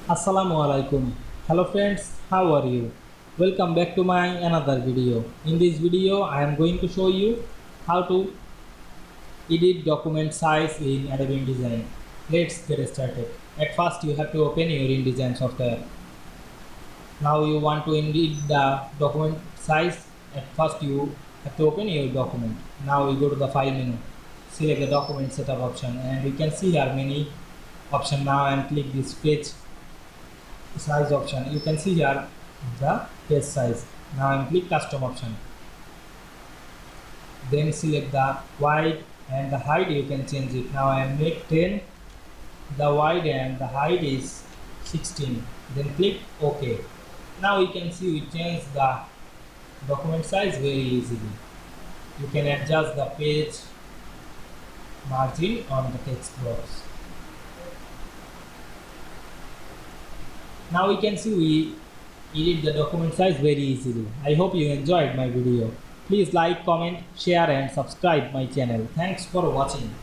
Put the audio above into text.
Assalamu Walaikum. Hello friends, how are you? Welcome back to my another video. In this video, I am going to show you how to edit document size in Adobe InDesign. Let's get started. At first, you have to open your InDesign software. Now you want to edit the document size. At first, you have to open your document. Now you go to the file menu, select the document setup option, and you can see here many options. Now and click this page size option. You can see here the page size. Now I click custom option, then select the wide and the height. You can change it. Now I make 10 the wide and the height is 16, then click OK. Now you can see we change the document size very easily. You can adjust the page margin on the text box. Now we can see we edit the document size very easily. I hope you enjoyed my video. Please like, comment, share and subscribe my channel. Thanks for watching.